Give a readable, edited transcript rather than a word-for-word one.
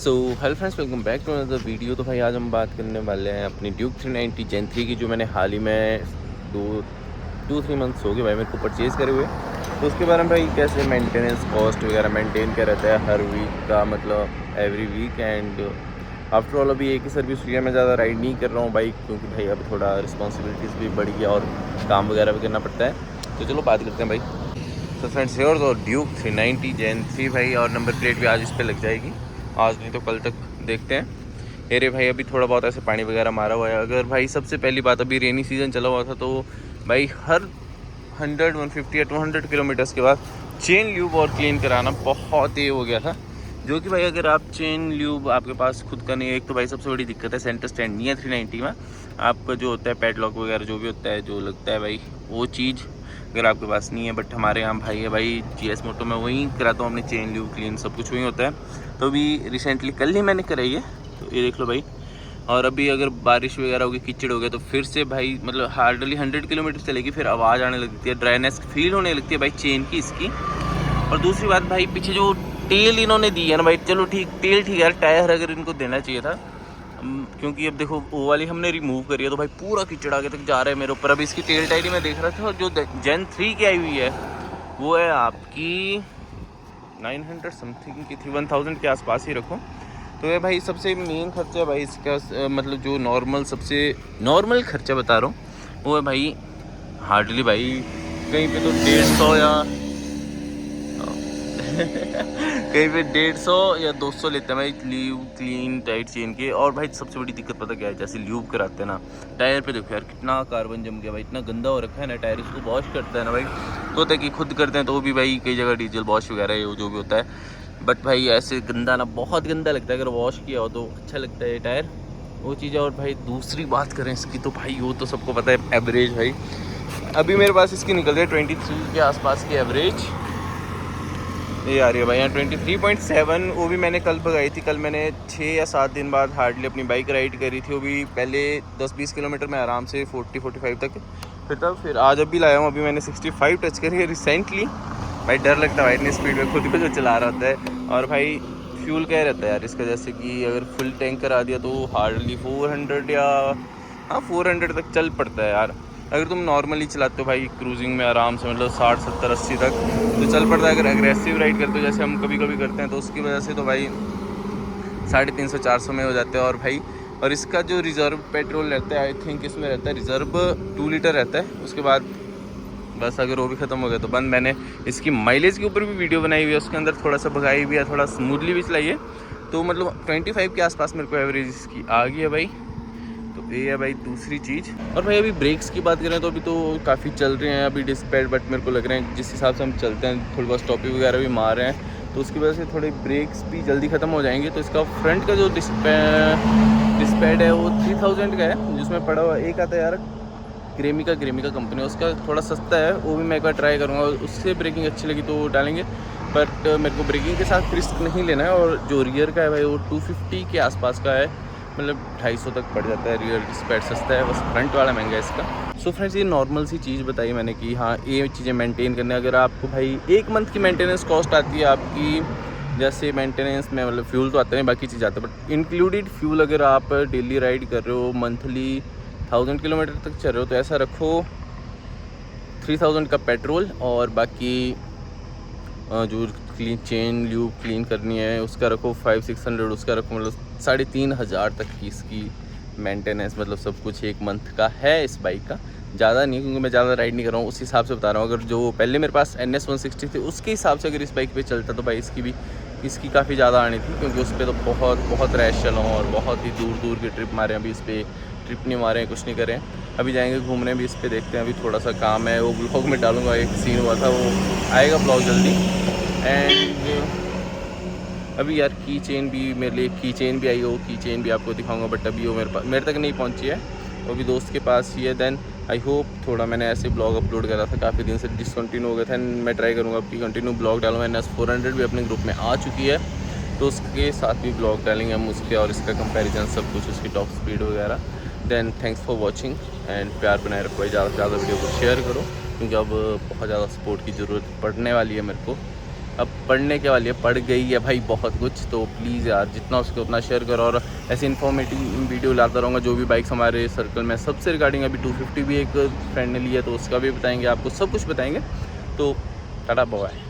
So hello friends, welcome back to another video. तो भाई आज हम बात करने वाले हैं अपनी ड्यूक 390 जेन 3 की, जो मैंने हाल ही में 2-3 मंथ्स हो गए भाई मेरे को परचेज़ करे हुए। तो उसके बारे में भाई कैसे मेंटेनेंस कॉस्ट वगैरह मेंटेन क्या रहता है हर वीक का, मतलब every week. And after all अभी एक ही सर्विस हुई है, मैं ज़्यादा राइड नहीं कर रहा हूँ बाइक, क्योंकि भाई अब थोड़ा रिस्पॉन्सिबिलिटीज़ भी बढ़ गया और काम वगैरह भी करना पड़ता है। तो चलो बात करते हैं भाई। तो फ्रेंड्स हेयर तो ड्यूक 390 जेन 3 भाई, और नंबर प्लेट भी आज इस पर लग जाएगी, आज नहीं तो कल तक देखते हैं। अरे भाई अभी थोड़ा बहुत ऐसे पानी वगैरह मारा हुआ है। अगर भाई सबसे पहली बात, अभी रेनी सीज़न चला हुआ था, तो भाई हर 100-150 या 200 किलोमीटर्स के बाद चेन ल्यूब और क्लीन कराना बहुत ही हो गया था। जो कि भाई अगर आप चेन ल्यूब आपके पास खुद का नहीं है, एक तो भाई सबसे बड़ी दिक्कत है सेंटर स्टैंड नहीं है 390 में। आपका जो होता है पैडलॉक वगैरह जो भी होता है, जो लगता है भाई, वो चीज़ अगर आपके पास नहीं है। बट हमारे यहाँ भाई है भाई, GS मोटो में वहीं कराता हूँ अपनी चेन ल्यूब क्लीन, सब कुछ वहीं होता है। तो अभी रिसेंटली कल ही मैंने कराई है, तो ये देख लो भाई। और अभी अगर बारिश वगैरह होगी, कीचड़ हो गया, तो फिर से भाई मतलब हार्डली 100 किलोमीटर चलेगी, फिर आवाज़ आने लगती है, ड्राइनेस फील होने लगती है भाई चेन की इसकी। और दूसरी बात भाई, पीछे जो तेल इन्होंने दी है ना भाई, चलो ठीक तेल ठीक है, टायर अगर इनको देना चाहिए था, क्योंकि अब देखो वो वाली हमने रिमूव करी है, तो भाई पूरा कीचड़ आगे तक जा रहा है मेरे ऊपर। अब इसकी तेल टाइट ही मैं देख रहा था, और जो जेन 3 की आई हुई है वो है आपकी 900 समथिंग की थी, 1000 के आसपास ही रखो। तो ये भाई सबसे मेन खर्चा है भाई इसका, मतलब जो नॉर्मल सबसे नॉर्मल खर्चा बता रहा हूँ, वो है भाई हार्डली भाई कहीं पे तो 150 या कहीं पे 150 या 200 लेते हैं भाई ल्यूब क्लीन टाइट चेन के। और भाई सबसे बड़ी दिक्कत पता क्या है, जैसे ल्यूब कराते हैं ना, टायर पे देखो यार कितना कार्बन जम गया भाई, इतना गंदा हो रखा है ना टायर। इसको वॉश करता है ना भाई, तो होता है कि खुद करते हैं तो भी भाई कई जगह डीजल वॉश वगैरह जो भी होता है। बट भाई ऐसे गंदा ना, बहुत गंदा लगता है। अगर वॉश किया हो तो अच्छा लगता है ये टायर, वो चीज़ है। और भाई दूसरी बात करें इसकी, तो भाई वो तो सबको पता है एवरेज भाई, अभी मेरे पास इसकी निकल रही है 23 के आसपास की एवरेज। ये आ रही है भाई यहाँ 23.7। वो भी मैंने कल भगाई थी। कल मैंने 6 या 7 दिन बाद हार्डली अपनी बाइक राइड करी थी। वो भी पहले 10-20 किलोमीटर में आराम से 40-45 तक फिर तब फिर आज अभी लाया हूँ। अभी मैंने 65 टच करी है रिसेंटली। भाई डर लगता है भाई इतनी स्पीड में खुद को जो चला रहा होता है। और भाई फ्यूल क्या रहता है यार इसका, जैसे कि अगर फुल टैंक करा दिया तो हार्डली 400 या 400 तक चल पड़ता है यार। अगर तुम नॉर्मली चलाते हो भाई क्रूजिंग में आराम से, मतलब 60-70-80 तक तो चल पड़ता है। अगर एग्रेसिव राइड करते हो जैसे हम कभी कभी करते हैं, तो उसकी वजह से तो भाई 350-400 में हो जाते हैं। और भाई और इसका जो रिज़र्व पेट्रोल रहता है, आई थिंक इसमें रहता है रिज़र्व 2 लीटर रहता है। उसके बाद बस अगर वो भी ख़त्म हो गया तो बंद। मैंने इसकी माइलेज के ऊपर भी वीडियो बनाई हुई है, उसके अंदर थोड़ा सा भगाई भी है, थोड़ा स्मूथली भी चलाई है। तो मतलब 25 के आसपास मेरे को एवरेज इसकी आ गई है भाई। तो ये है भाई दूसरी चीज़। और भाई अभी ब्रेक्स की बात करें तो अभी तो काफ़ी चल रहे हैं अभी डिस्क पैड, बट मेरे को लग रहे हैं जिस हिसाब से हम चलते हैं थोड़ी बहुत स्टॉपी वगैरह भी मार रहे हैं, तो उसकी वजह से थोड़े ब्रेक्स भी जल्दी ख़त्म हो जाएंगे। तो इसका फ्रंट का जो डिस्क पैड है वो 3000 का है, जिसमें पड़ा हुआ एक आता है यार ग्रेमिका कंपनी, उसका थोड़ा सस्ता है, वो भी मैं एक बार ट्राई करूँगा। उससे ब्रेकिंग अच्छी लगी तो डालेंगे, बट मेरे को ब्रेकिंग के साथ रिस्क नहीं लेना है। और जो रियर का है भाई वो 250 के आसपास का है, मतलब 250 तक पड़ जाता है। रियर स्पेड सस्ता है, बस फ्रंट वाला महंगा है इसका। सो फ्रेंड्स ये नॉर्मल सी चीज़ बताई मैंने कि हाँ ये चीज़ें मेंटेन करने, अगर आपको भाई 1 मंथ की मेंटेनेंस कॉस्ट आती है आपकी, जैसे मेंटेनेंस में मतलब फ्यूल तो आता नहीं, बाकी चीज़ आता है, बट इंक्लूडेड फ्यूल अगर आप डेली राइड कर रहे हो, मंथली 1000 किलोमीटर तक चल रहे हो, तो ऐसा रखो 3000 का पेट्रोल, और बाकी जो क्लीन चेन ल्यूब क्लीन करनी है उसका रखो 500-600, उसका रखो मतलब 3500 तक की इसकी मेंटेनेंस, मतलब सब कुछ 1 मंथ का है इस बाइक का। ज़्यादा नहीं, क्योंकि मैं ज़्यादा राइड नहीं कर रहा हूँ, उस हिसाब से बता रहा हूँ। अगर जो पहले मेरे पास NS 160 थी उसके हिसाब से अगर इस बाइक पे चलता तो भाई इसकी काफ़ी ज़्यादा आनी थी, क्योंकि उस पर तो बहुत रैश चला हूँ और बहुत ही दूर की ट्रिप मारे हैं। अभी इस पर ट्रिप नहीं मारे हैं, कुछ नहीं करें, अभी जाएंगे घूमने भी इस पर, देखते हैं। अभी थोड़ा सा काम है, वो ब्लॉग में डालूंगा, एक सीन हुआ था वो आएगा ब्लॉग जल्दी। एंड अभी यार की चेन भी मेरे लिए, की चेन भी आई हो, की चेन भी आपको दिखाऊंगा, बट अभी वो मेरे तक नहीं पहुंची है, वो भी दोस्त के पास ही है। देन आई होप थोड़ा, मैंने ऐसे ब्लॉग अपलोड करा था, काफ़ी दिन से डिसकंटिन्यू हो गया था, मैं ट्राई करूँगा अब कि कंटिन्यू ब्लॉग डालूँ। NS 400 भी अपने ग्रुप में आ चुकी है, तो उसके साथ भी ब्लॉग डालेंगे हम उसके, और इसका कंपेरिजन सब कुछ, उसकी टॉप स्पीड वगैरह। Then thanks for watching and प्यार बनाए रखो, ज़्यादा से ज़्यादा वीडियो को शेयर करो, क्योंकि अब बहुत ज़्यादा सपोर्ट की ज़रूरत पड़ने वाली है मेरे को। अब पढ़ने के वाली है, पढ़ गई है भाई बहुत कुछ। तो प्लीज़ यार जितना उसको उतना शेयर करो, और ऐसे इन्फॉर्मेटिव वीडियो लाता रहूँगा जो भी बाइक्स हमारे सर्कल में सबसे रिगार्डिंग। अभी 250 भी एक फ्रेंड ने ली है तो उसका भी बताएंगे, आपको सब कुछ बताएंगे। तो टाटा बाय।